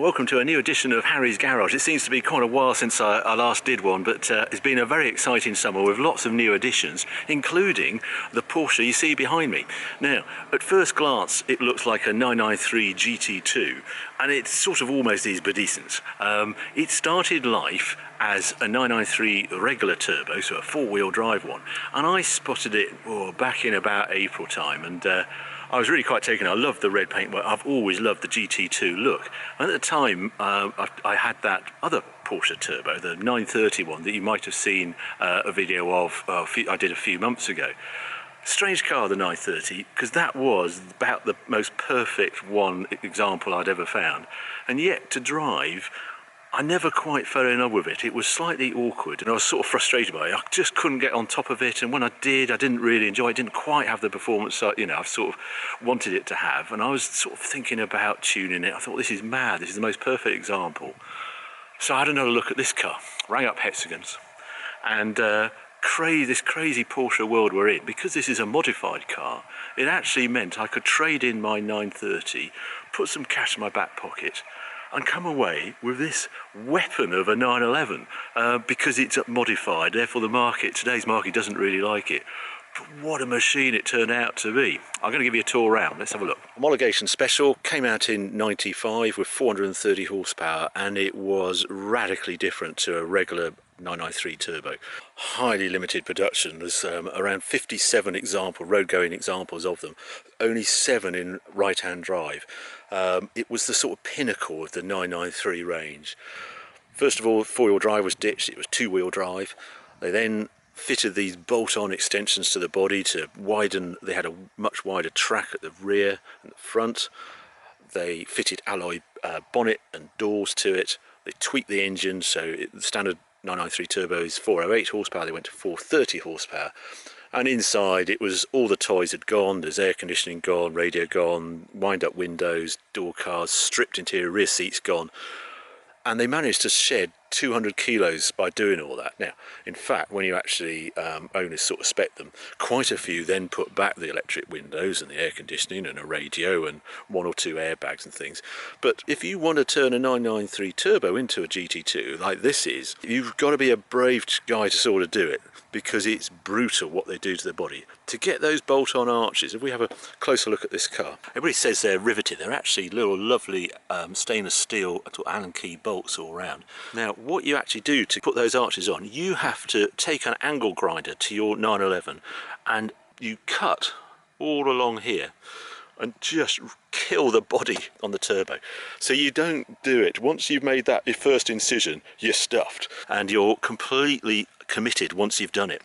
welcome to a new edition of Harry's Garage. It seems to be quite a while since I last did one, but it's been a very exciting summer with lots of new additions, including the Porsche you see behind me. Now, at first glance, it looks like a 993 GT2, and it's sort of almost is decent. It started life as a 993 regular turbo, so a four-wheel drive one, and I spotted it back in about April time, and I was really quite taken. I loved the red paint. I've always loved the GT2 look. And at the time, I had that other Porsche turbo, the 930 one that you might have seen a video of. I did a few months ago. Strange car, the 930, because that was about the most perfect one example I'd ever found. And yet to drive, I never quite fell in love with it. It was slightly awkward and I was sort of frustrated by it. I just couldn't get on top of it, and when I did, I didn't really enjoy it. It didn't quite have the performance I sort of wanted it to have, and I was sort of thinking about tuning it. I thought, this is mad, this is the most perfect example. So I had another look at this car, rang up Hexagons, and this crazy Porsche world we're in, because this is a modified car, it actually meant I could trade in my 930, put some cash in my back pocket, and come away with this weapon of a 911 because it's modified. Therefore today's market doesn't really like it. But what a machine it turned out to be. I'm going to give you a tour around. Let's have a look. Homologation Special came out in '95 with 430 horsepower, and it was radically different to a regular 993 turbo. Highly limited production. There's around 57 road-going examples of them, only 7 in right-hand drive. It was the sort of pinnacle of the 993 range. First of all, four-wheel drive was ditched. It was two-wheel drive. They then fitted these bolt-on extensions to the body to widen. They had a much wider track at the rear and the front. They fitted alloy bonnet and doors to it. They tweaked the engine, so the standard 993 turbo is 408 horsepower. They went to 430 horsepower. And inside, it was all the toys had gone. There's air conditioning gone, radio gone, wind-up windows, door cards, stripped interior, rear seats gone. And they managed to shed 200 kilos by doing all that. Now, in fact, when you actually owners sort of spec them, quite a few then put back the electric windows and the air conditioning and a radio and 1 or 2 airbags and things. But if you want to turn a 993 turbo into a GT2 like this is, you've got to be a brave guy to sort of do it, because it's brutal what they do to the body. To get those bolt-on arches, if we have a closer look at this car, everybody says they're riveted. They're actually little lovely stainless steel Allen key bolts all around. Now, what you actually do to put those arches on, you have to take an angle grinder to your 911 and you cut all along here and just kill the body on the turbo. So you don't do it. Once you've made that your first incision, you're stuffed and you're completely committed once you've done it.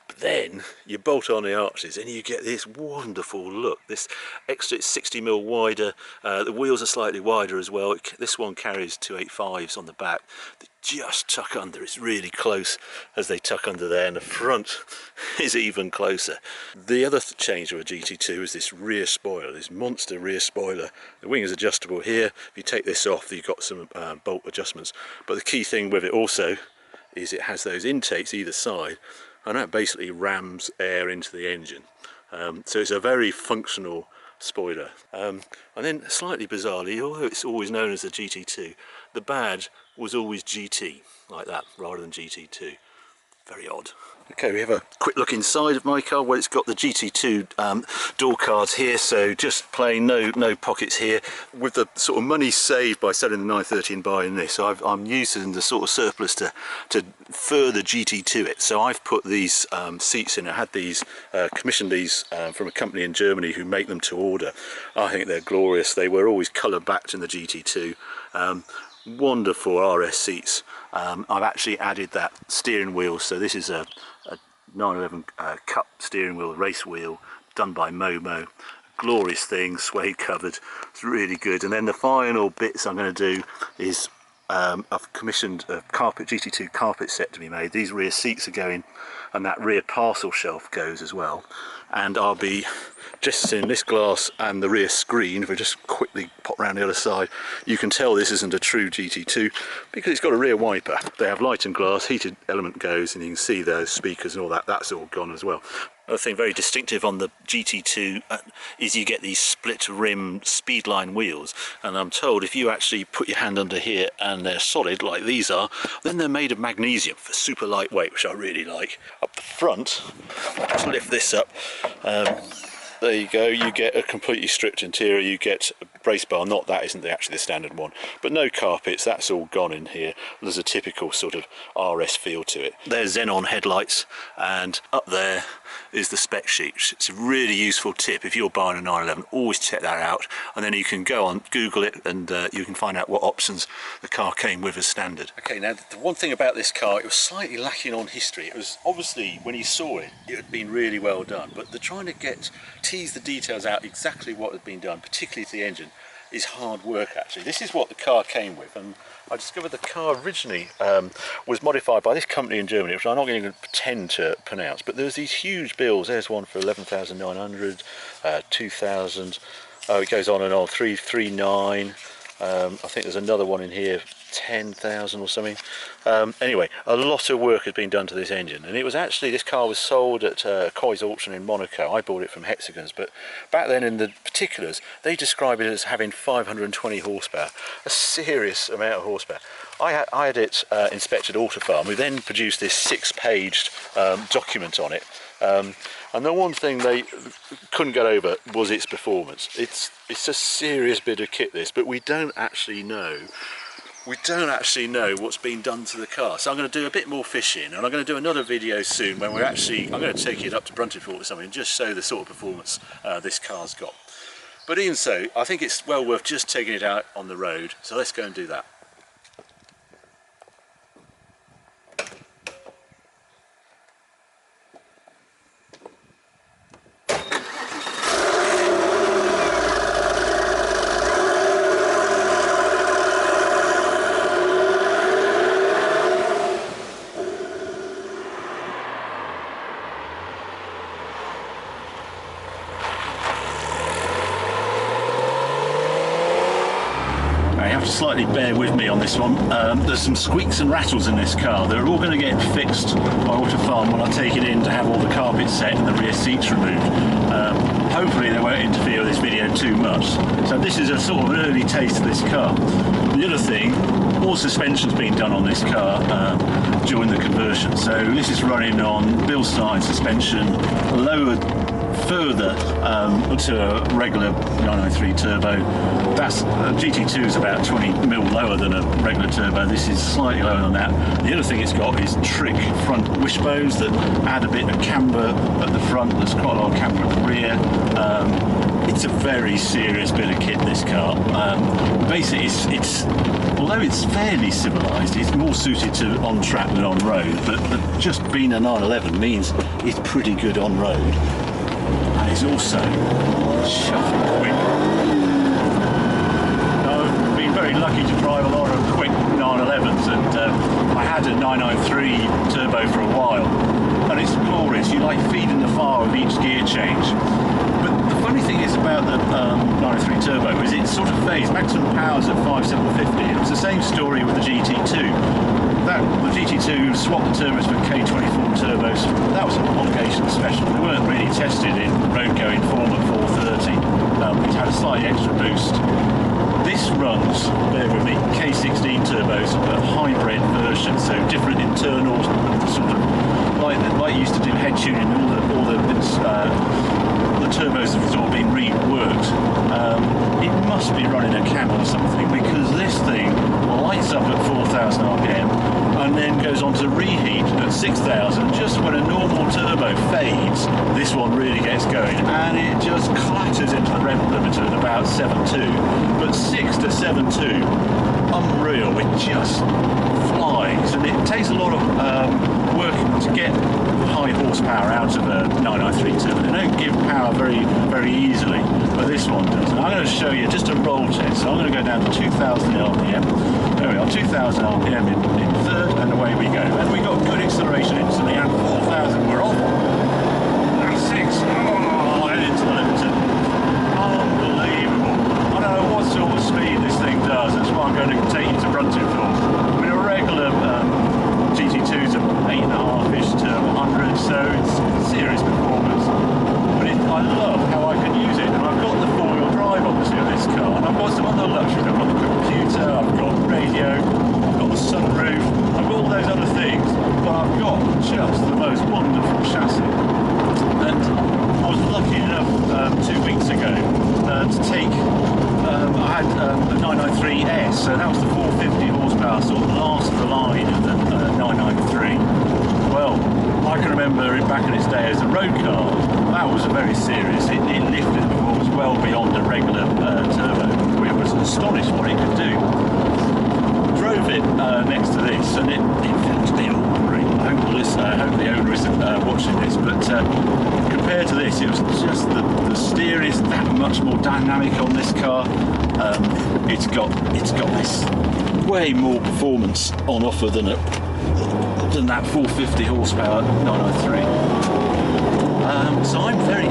But then you bolt on the arches and you get this wonderful look. This extra, it's 60mm wider. The wheels are slightly wider as well. This one carries 285s on the back. They just tuck under. It's really close as they tuck under there, and the front is even closer. The other change of a GT2 is this rear spoiler, this monster rear spoiler. The wing is adjustable here. If you take this off, you've got some bolt adjustments. But the key thing with it also is it has those intakes either side, and that basically rams air into the engine. So it's a very functional spoiler. And then slightly bizarrely, although it's always known as a GT2, the badge was always GT, like that, rather than GT2. Very odd. Okay, we have a quick look inside of my car where it's got the GT2 door cards here, so just plain, no pockets here. With the sort of money saved by selling the 930 and buying this, so I'm using the sort of surplus to further GT2 it. So I've put these seats in. I had these, commissioned these from a company in Germany who make them to order. I think they're glorious. They were always colour backed in the GT2. Wonderful RS seats. I've actually added that steering wheel, so this is a 911 Cup steering wheel, race wheel, done by Momo. Glorious thing, suede covered. It's really good. And then the final bits I'm going to do is I've commissioned a GT2 carpet set to be made. These rear seats are going, and that rear parcel shelf goes as well. And I'll be just in this glass and the rear screen. If we just quickly pop around the other side, you can tell this isn't a true GT2 because it's got a rear wiper. They have light and glass, heated element goes, and you can see those speakers and all that, that's all gone as well. Another thing very distinctive on the GT2 is you get these split rim speedline wheels, and I'm told if you actually put your hand under here and they're solid like these are, then they're made of magnesium for super lightweight, which I really like. Up the front, let's lift this up. There you go, you get a completely stripped interior, you get a brace bar, not that isn't actually the standard one, but no carpets, that's all gone in here. There's a typical sort of RS feel to it. There's xenon headlights, and up there is the spec sheet. It's a really useful tip if you're buying a 911, always check that out, and then you can go on, Google it, and you can find out what options the car came with as standard. Okay, now the one thing about this car, it was slightly lacking on history. It was obviously, when you saw it, it had been really well done, but they're trying to tease the details out exactly what had been done, particularly to the engine, is hard work actually. This is what the car came with, and I discovered the car originally was modified by this company in Germany, which I'm not going to pretend to pronounce, but there's these huge bills. There's one for 11,900, 2,000, it goes on and on, 339, I think there's another one in here, 10,000 or something. Anyway, a lot of work has been done to this engine, and it was actually, this car was sold at Coy's auction in Monaco. I bought it from Hexagons, but back then in the particulars they describe it as having 520 horsepower, a serious amount of horsepower. I had it inspected Autofarm. We then produced this 6-paged document on it, and the one thing they couldn't get over was its performance. It's a serious bit of kit, this, but we don't actually know what's been done to the car. So I'm going to do a bit more fishing, and I'm going to do another video soon when I'm going to take it up to Bruntingthorpe or something, and just show the sort of performance this car's got. But even so, I think it's well worth just taking it out on the road, so let's go and do that. Slightly bear with me on this one. There's some squeaks and rattles in this car. They're all going to get fixed by Autofarm when I take it in to have all the carpets set and the rear seats removed. Hopefully they won't interfere with this video too much. So this is a sort of an early taste of this car. The other thing, all suspension's been done on this car during the conversion. So this is running on Bilstein suspension, lowered further to a regular 993 turbo. That's GT2 is about 20mm lower than a regular turbo. This is slightly lower than that. The other thing it's got is trick front wishbones that add a bit of camber at the front. There's quite a lot of camber at the rear. It's a very serious bit of kit, this car. Basically, although it's fairly civilised, it's more suited to on track than on road. But just being a 911 means it's pretty good on road. And it's also chuffing quick. I've been very lucky to drive a lot of quick 911s, and I had a 993 turbo for a while, and it's glorious. You like feeding the fire with each gear change. But the funny thing is about the 993 turbo is it's sort of phased. Maximum power's at 5,750. It was the same story with the GT2. The GT2 swapped the turbos for K24 turbos. That was an homologation special. They weren't really tested in road-going form at 430. It had a slightly extra boost. This runs, bear with me, K16 turbos, a hybrid version, so different internals, sort of like you used to do head tuning. All the turbos have all been reworked. It must be running a cam or something, because this thing lights up at 4,000 RPM and then goes on to reheat at 6,000. Just when a normal turbo fades, this one really gets going, and it just clatters into the rev limiter at about 7.2. But 6 to 7.2, unreal. It just flies, and it takes a lot of work to get high horsepower out of a 993 turbo. They don't give power very easily, but this one does. And I'm going to show you just a roll test. So I'm going to go down to 2,000 RPM. There we are, 2,000 RPM in third, and away we go. And we got good acceleration instantly, and 4,000 we're off. And 6, and into the limiter. Unbelievable. I don't know what sort of speed this thing does. That's why I'm going to take you to Bruntingthorpe. I mean, a regular GT2's 8.5-ish to 100, so it's serious performance. most wonderful chassis. And I was lucky enough 2 weeks ago to take, I had a 993S, so that was the 450 horsepower, sort of last of the line of the 993. Well, I can remember it back in its day as a road car. That was a very serious, it lifted the performance well beyond a regular turbo. It was astonished what it could do. Drove it next to this, and it feels a bit ordinary. I hope the owner isn't watching this, but compared to this, it was just the steer is that much more dynamic on this car. It's got this way more performance on offer than that 450 horsepower 993. So I'm very